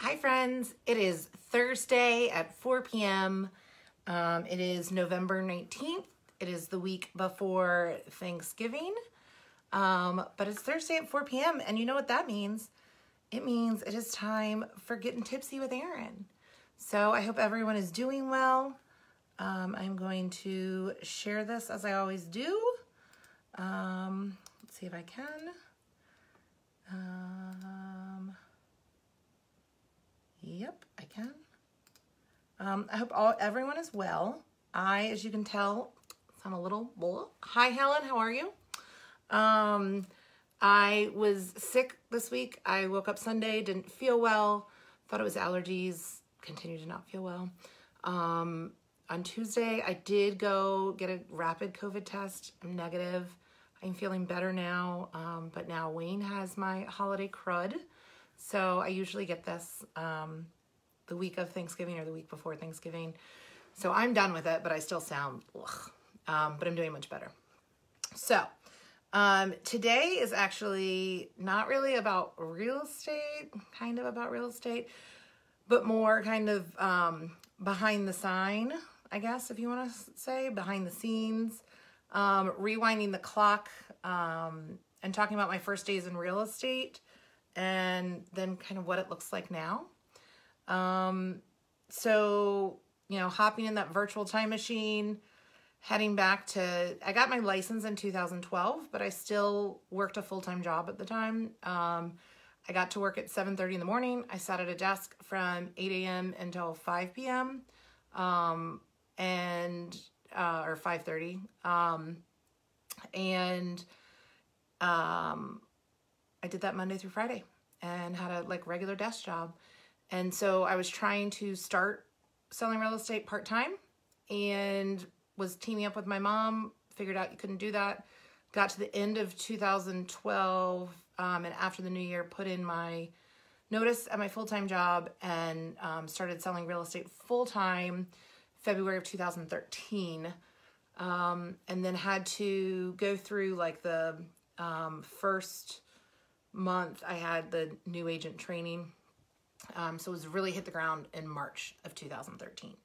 Hi friends, it is Thursday at 4 p.m. It is November 19th. It is the week before Thanksgiving, but it's Thursday at 4 p.m. and you know what that means? It means it is time for Getting Tipsy with Erin. So I hope everyone is doing well. I'm going to share this as I always do. Let's see if I can. Yep, I can. I hope everyone is well. As you can tell, sound a little blah. Hi, Helen, how are you? I was sick this week. I woke up Sunday, didn't feel well, thought it was allergies, continue to not feel well. On Tuesday, I did go get a rapid COVID test. I'm negative. I'm feeling better now, but now Wayne has my holiday crud. So I usually get this the week of Thanksgiving or the week before Thanksgiving. So I'm done with it, but I still sound ugh. But I'm doing much better. So today is actually not really about real estate, kind of about real estate, but more kind of behind the sign, I guess, if you want to say, behind the scenes, rewinding the clock, and talking about my first days in real estate, and then kind of what it looks like now. So, you know, hopping in that virtual time machine, heading back to, I got my license in 2012, but I still worked a full-time job at the time. I got to work at 7:30 in the morning. I sat at a desk from 8 a.m. until 5 p.m. Or 5:30. I did that Monday through Friday and had a regular desk job. And so I was trying to start selling real estate part-time and was teaming up with my mom, figured out you couldn't do that. Got to the end of 2012, and after the new year, put in my notice at my full-time job and started selling real estate full-time February of 2013. And then had to go through the first month I had the new agent training. So it was really hit the ground in March of 2013.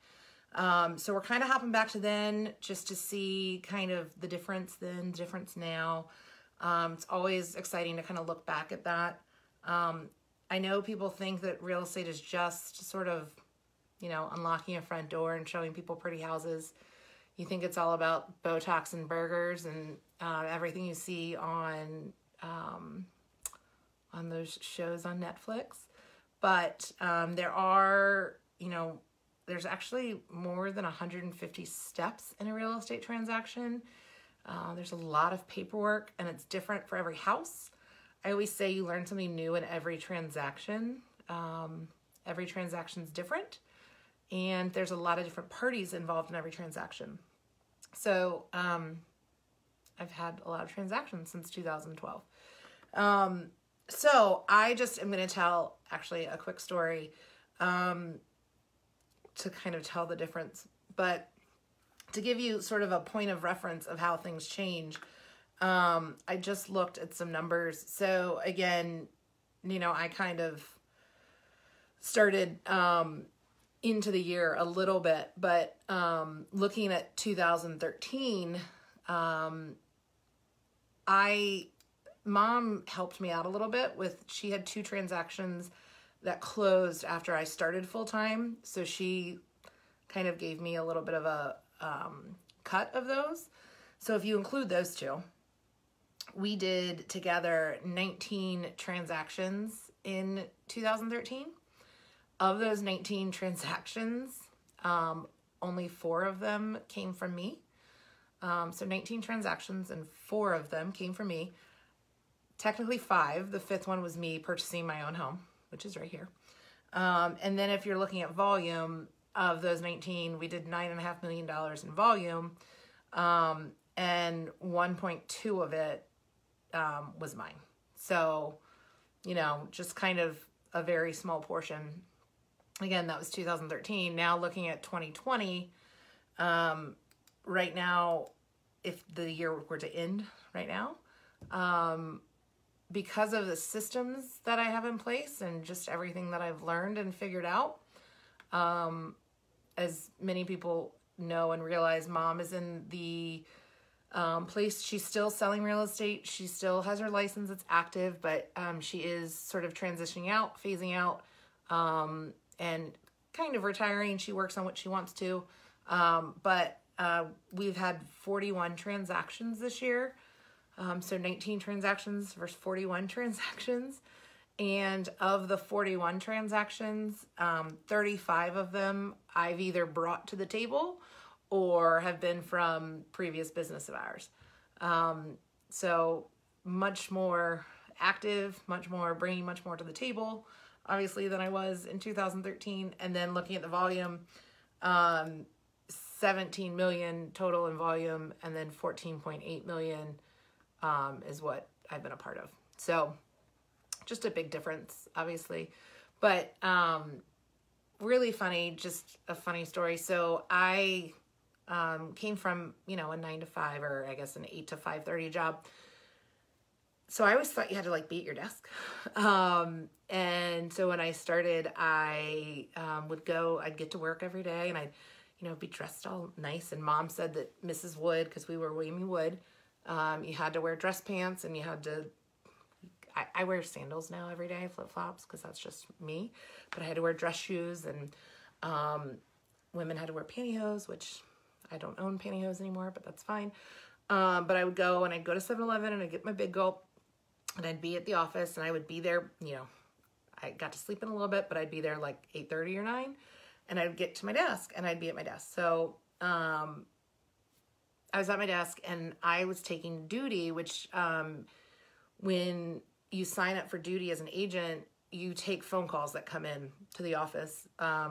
So we're kind of hopping back to then just to see kind of the difference then, difference now. It's always exciting to kind of look back at that. I know people think that real estate is just sort of, you know, unlocking a front door and showing people pretty houses. You think it's all about Botox and burgers and everything you see on those shows on Netflix. But there are, you know, there's actually more than 150 steps in a real estate transaction. There's a lot of paperwork and it's different for every house. I always say you learn something new in every transaction. Every transaction's different and there's a lot of different parties involved in every transaction. So I've had a lot of transactions since 2012. So I just am going to tell actually a quick story to kind of tell the difference, but to give you sort of a point of reference of how things change. I just looked at some numbers. So again, you know, I kind of started into the year a little bit, but looking at 2013, Mom helped me out a little bit with, she had 2 transactions that closed after I started full-time. So she kind of gave me a little bit of a cut of those. So if you include those 2, we did together 19 transactions in 2013. Of those 19 transactions, only 4 of them came from me. So 19 transactions and 4 of them came from me. Technically 5. The 5th one was me purchasing my own home, which is right here. And then if you're looking at volume of those 19, we did $9.5 million in volume. And 1.2 of it was mine. So, you know, just kind of a very small portion. Again, that was 2013. Now looking at 2020, right now, if the year were to end right now, because of the systems that I have in place and just everything that I've learned and figured out, as many people know and realize, Mom is in the place. She's still selling real estate. She still has her license. It's active, but she is sort of transitioning out, phasing out, and kind of retiring. She works on what she wants to. But we've had 41 transactions this year. So 19 transactions versus 41 transactions. And of the 41 transactions, 35 of them I've either brought to the table or have been from previous business of ours. So much more active, much more bringing much more to the table, obviously, than I was in 2013. And then looking at the volume, 17 million total in volume, and then 14.8 million is what I've been a part of. So just a big difference, obviously. But really funny, just a funny story. So I came from, a 9 to 5, or I guess an 8 to 5:30 job. So I always thought you had to be at your desk. And so when I started, I I'd get to work every day, and I'd, be dressed all nice. And Mom said that Mrs. Wood, because we were William Wood, you had to wear dress pants, and you had to, I wear sandals now every day, flip-flops, because that's just me. But I had to wear dress shoes, and women had to wear pantyhose, which I don't own pantyhose anymore, but that's fine. But I would go, and I'd go to 7-Eleven, and I'd get my Big Gulp, and I'd be at the office, and I would be there, I got to sleep in a little bit, but I'd be there 8:30 or 9, and I'd get to my desk, and I'd be at my desk. So I was at my desk, and I was taking duty, which when you sign up for duty as an agent, you take phone calls that come in to the office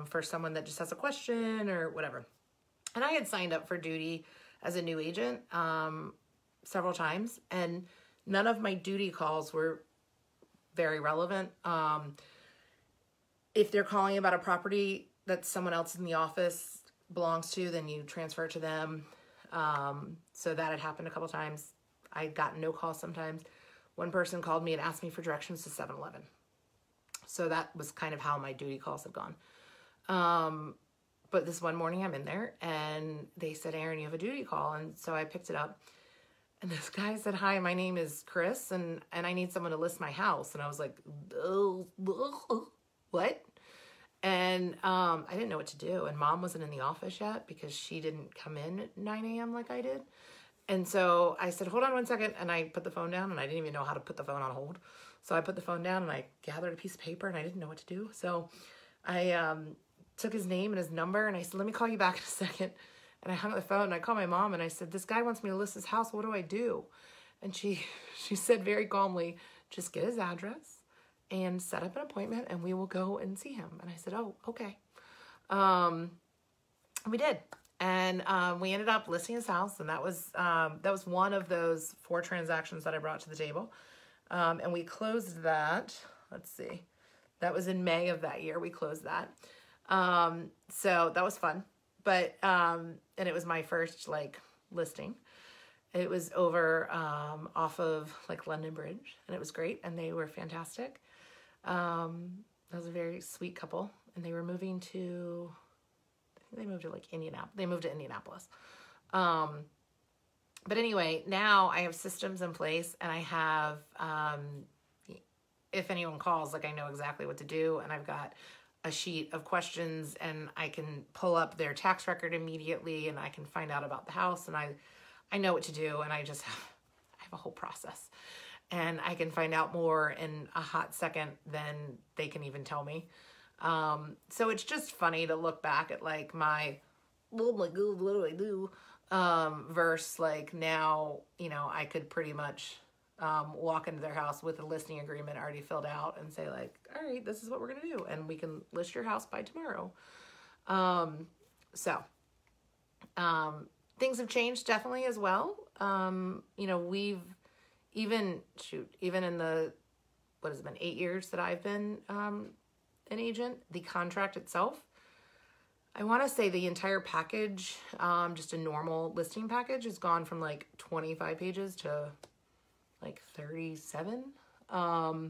for someone that just has a question or whatever. And I had signed up for duty as a new agent several times, and none of my duty calls were very relevant. If they're calling about a property that someone else in the office belongs to, then you transfer it to them. So that had happened a couple times. I got no calls sometimes. One person called me and asked me for directions to 7-Eleven. So that was kind of how my duty calls had gone. But this one morning I'm in there, and they said, "Erin, you have a duty call." And so I picked it up, and this guy said, "Hi, my name is Chris, and I need someone to list my house." And I was like, "Oh, what?" And I didn't know what to do. And Mom wasn't in the office yet because she didn't come in at 9 a.m. like I did. And so I said, "Hold on one second." And I put the phone down, and I didn't even know how to put the phone on hold. So I put the phone down, and I gathered a piece of paper, and I didn't know what to do. So I took his name and his number, and I said, "Let me call you back in a second." And I hung up the phone, and I called my mom, and I said, "This guy wants me to list his house. What do I do?" And she said very calmly, "Just get his address and set up an appointment, and we will go and see him." And I said, "Oh, okay." We did. And we ended up listing his house, and that was one of those 4 transactions that I brought to the table. And we closed that. Let's see. That was in May of that year. We closed that. So that was fun. But and it was my first listing. It was over off of London Bridge, and it was great, and they were fantastic. That was a very sweet couple, and they were moving to, I think they moved to Indianapolis. They moved to Indianapolis. But anyway, now I have systems in place, and I have, if anyone calls, I know exactly what to do, and I've got a sheet of questions, and I can pull up their tax record immediately, and I can find out about the house, and I know what to do, and I have a whole process, and I can find out more in a hot second than they can even tell me. So it's just funny to look back at my, oh my God, what do I do? Versus now, I could pretty much walk into their house with a listing agreement already filled out and say all right, this is what we're going to do, and we can list your house by tomorrow. Things have changed definitely as well. We've even in the, what has it been, 8 years that I've been an agent, the contract itself, I want to say the entire package, just a normal listing package, has gone from 25 pages to 37. I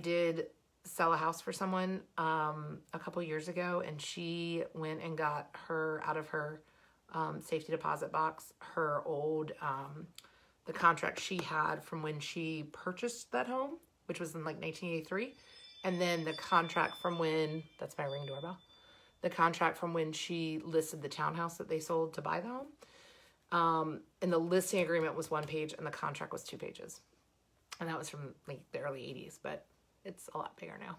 did sell a house for someone a couple years ago, and she went and got her out of her safety deposit box, her old, the contract she had from when she purchased that home, which was in like 1983. And then the contract from when, that's my Ring doorbell, the contract from when she listed the townhouse that they sold to buy the home. And the listing agreement was 1 page and the contract was 2 pages. And that was from like the early 80s, but it's a lot bigger now.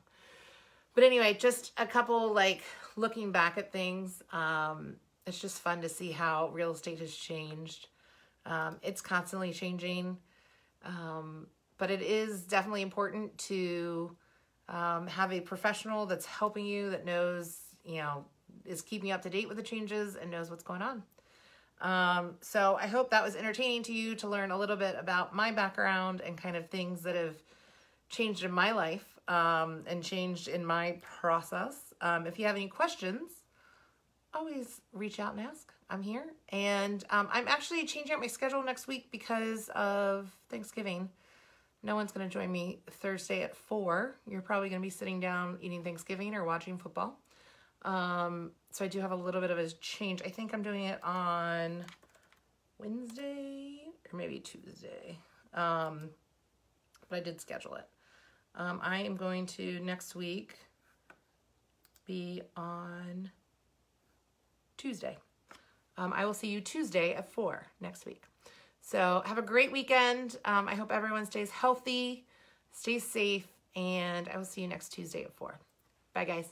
But anyway, just a couple, like, looking back at things. It's just fun to see how real estate has changed. It's constantly changing. But it is definitely important to have a professional that's helping you, that knows, you know, is keeping up to date with the changes and knows what's going on. So I hope that was entertaining to you to learn a little bit about my background and kind of things that have changed in my life and changed in my process. If you have any questions, always reach out and ask. I'm here. And I'm actually changing up my schedule next week because of Thanksgiving. No one's going to join me Thursday at 4. You're probably going to be sitting down eating Thanksgiving or watching football. So I do have a little bit of a change. I think I'm doing it on Wednesday or maybe Tuesday. But I did schedule it. I am going to next week be on Tuesday. I will see you Tuesday at 4 next week. So have a great weekend. I hope everyone stays healthy, stays safe, and I will see you next Tuesday at 4. Bye, guys.